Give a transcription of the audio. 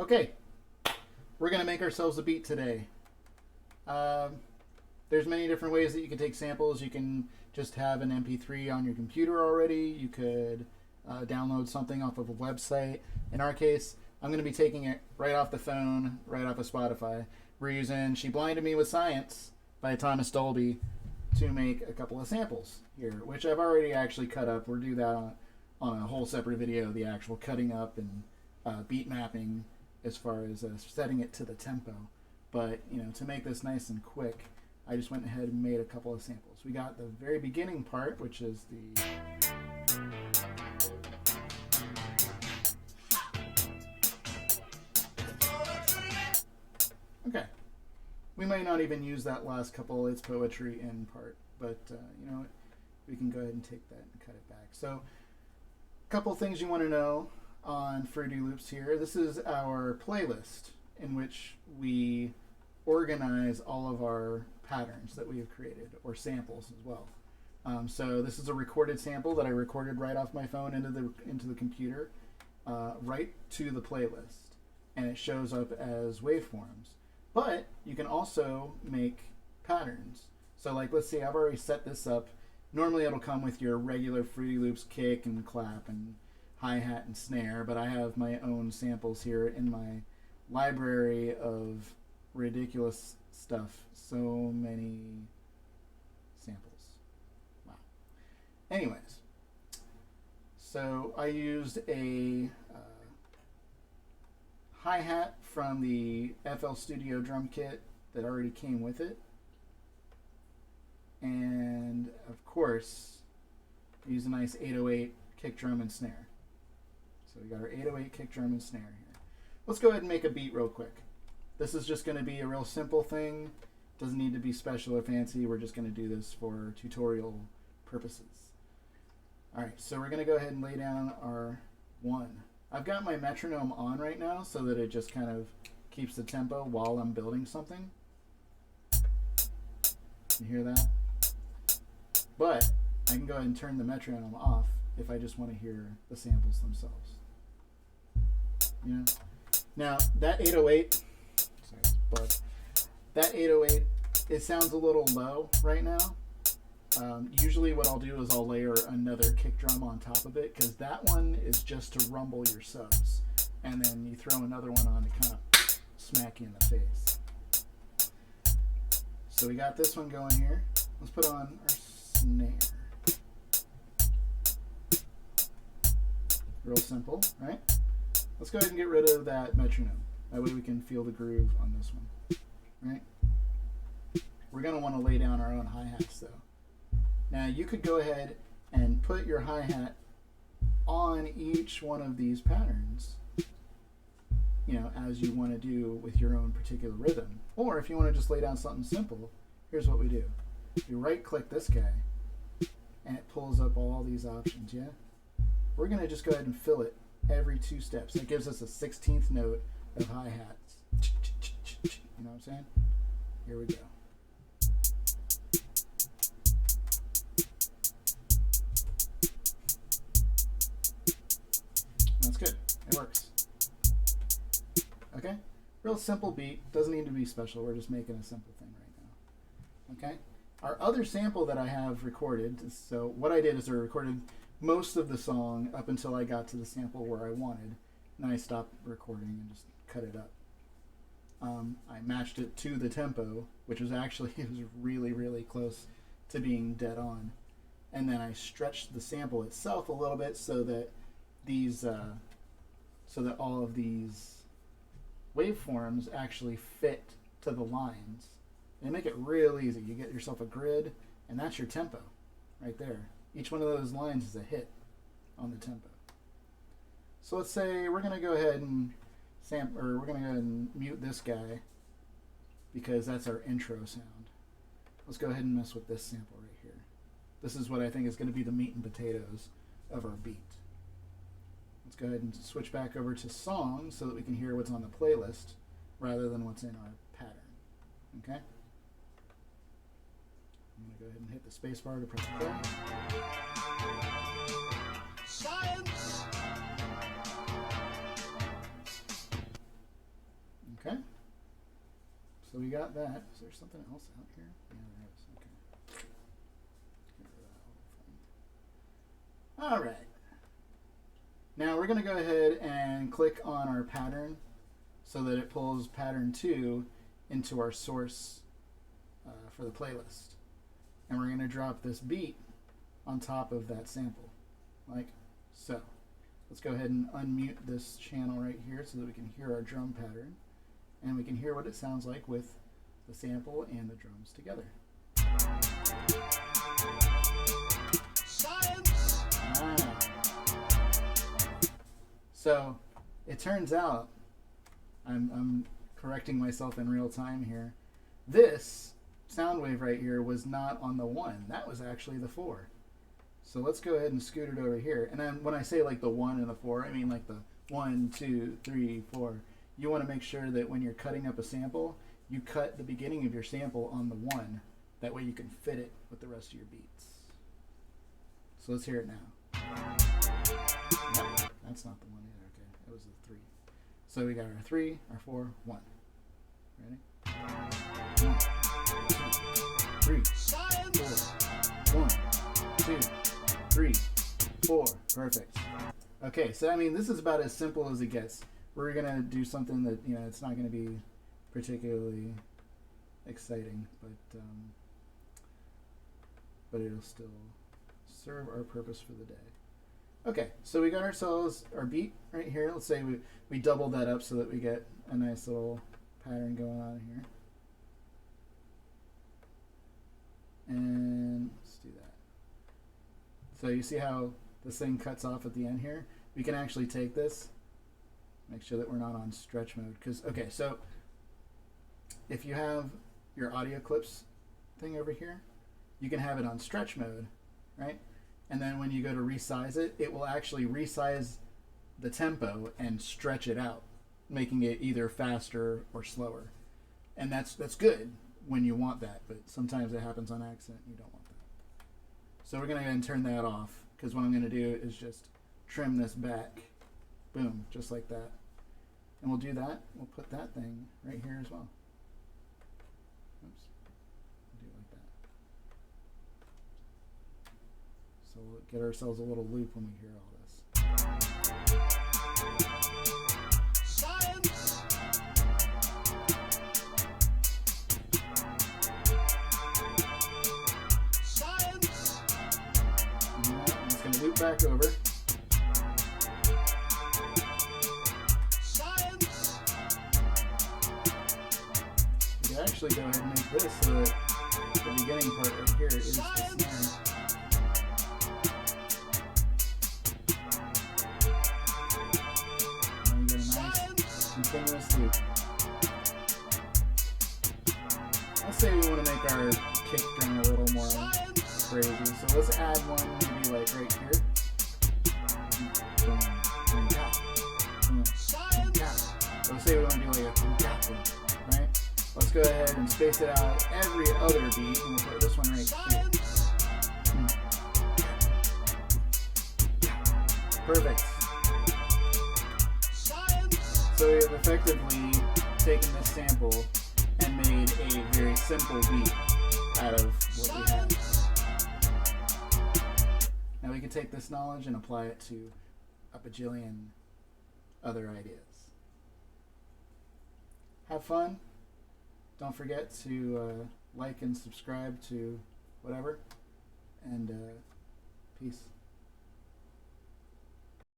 Okay, we're going to make ourselves a beat today. There's many different ways that you can take samples. You can just have an MP3 on your computer already. You could download something off of a website. In our case, I'm going to be taking it right off the phone, right off of Spotify. We're using She Blinded Me with Science by Thomas Dolby to make a couple of samples here, which I've already actually cut up. We'll do that on a whole separate video, the actual cutting up and beat mapping as far as setting it to the tempo. But, to make this nice and quick, I just went ahead and made a couple of samples. We got the very beginning part, which is the... Okay. We might not even use that last couple It's Poetry in part, but you know what? We can go ahead and take that and cut it back. So, a couple things you want to know on Fruity Loops here. This is our playlist in which we organize all of our patterns that we have created, or samples as well. So this is a recorded sample that I recorded right off my phone into the computer, right to the playlist, and it shows up as waveforms. But you can also make patterns. So like, let's see, I've already set this up. Normally it'll come with your regular Fruity Loops kick and clap and hi-hat and snare, but I have my own samples here in my library of ridiculous stuff. So many samples. Wow. Anyways, so I used a hi-hat from the FL Studio drum kit that already came with it. And of course, use a nice 808 kick drum and snare. So we got our 808 kick drum and snare here. Let's go ahead and make a beat real quick. This is just going to be a real simple thing. Doesn't need to be special or fancy. We're just going to do this for tutorial purposes. Alright, so we're going to go ahead and lay down our one. I've got my metronome on right now so that it just kind of keeps the tempo while I'm building something. You hear that? But I can go ahead and turn the metronome off if I just want to hear the samples themselves. Now that 808, sorry, but that 808, it sounds a little low right now. Usually what I'll do is I'll layer another kick drum on top of it, because that one is just to rumble your subs, and then you throw another one on to kind of smack you in the face. So we got this one going here. Let's put on our snare. Real simple, right? Let's go ahead and get rid of that metronome. That way we can feel the groove on this one, right? We're going to want to lay down our own hi-hats though. Now you could go ahead and put your hi-hat on each one of these patterns, as you want to do with your own particular rhythm. Or if you want to just lay down something simple, here's what we do. You right-click this guy, and it pulls up all these options, yeah? We're going to just go ahead and fill it every 2 steps. That gives us a 16th note of hi-hats. You know what I'm saying? Here we go. That's good. It works. Okay? Real simple beat. Doesn't need to be special. We're just making a simple thing right now. Okay? Our other sample that I have recorded, so what I did is I recorded most of the song up until I got to the sample where I wanted, and I stopped recording and just cut it up. I matched it to the tempo, which was actually, it was really, really close to being dead on. And then I stretched the sample itself a little bit so that these, so that all of these waveforms actually fit to the lines. And make it real easy. You get yourself a grid, and that's your tempo right there. Each one of those lines is a hit on the tempo. So let's say we're going to go ahead and we're going to go ahead and mute this guy because that's our intro sound. Let's go ahead and mess with this sample right here. This is what I think is going to be the meat and potatoes of our beat. Let's go ahead and switch back over to songs so that we can hear what's on the playlist rather than what's in our pattern. Okay? I'm going to go ahead and hit the space bar to press play. Science! So we got that. Is there something else out here? Yeah, there is. Okay. Get rid of that whole thing. All right. Now we're going to go ahead and click on our pattern so that it pulls pattern 2 into our source for the playlist. And we're going to drop this beat on top of that sample, like so. Let's go ahead and unmute this channel right here so that we can hear our drum pattern. And we can hear what it sounds like with the sample and the drums together. Science! Ah. So it turns out, I'm correcting myself in real time here, this sound wave right here was not on the 1. That was actually the 4. So let's go ahead and scoot it over here. And then when I say like the 1 and the 4, I mean like the 1, 2, 3, 4. You want to make sure that when you're cutting up a sample, you cut the beginning of your sample on the 1. That way you can fit it with the rest of your beats. So let's hear it now. Nope, that's not the 1 either. Okay, that was the 3. So we got our 3, our 4, 1. Ready? 1, 2, 3, 4. 1, 2, 3, 4. Perfect. Okay, so I mean, this is about as simple as it gets. We're gonna do something that, you know, it's not gonna be particularly exciting, but it'll still serve our purpose for the day. Okay, so we got ourselves our beat right here. Let's say we double that up so that we get a nice little pattern going on here. And let's do that. So you see how this thing cuts off at the end here? We can actually take this, make sure that we're not on stretch mode. Because, okay, so if you have your audio clips thing over here, you can have it on stretch mode, right? And then when you go to resize it, it will actually resize the tempo and stretch it out, making it either faster or slower. And that's good when you want that, but sometimes it happens on accident and you don't want that. So we're going to go ahead and turn that off, because what I'm going to do is just trim this back. Boom, just like that. And we'll do that. We'll put that thing right here as well. Oops. Do it like that. So we'll get ourselves a little loop when we hear all this. Science! Science! And I'm just going to loop back over. Science! You can actually go ahead and make this so that the beginning part right here is the snare. Continuous loop. Let's say we want to make our kick drum a little more crazy. So let's add one maybe like right here. Boom, boom, tap, boom, boom, tap. So let's say we want to do like a boom, tap, boom, right? Let's go ahead and space it out every other beat, and we'll put this one right here. Perfect. So we have effectively taken this sample and made a very simple beat out of what we have. Now we can take this knowledge and apply it to a bajillion other ideas. Have fun. Don't forget to like and subscribe to whatever. And peace.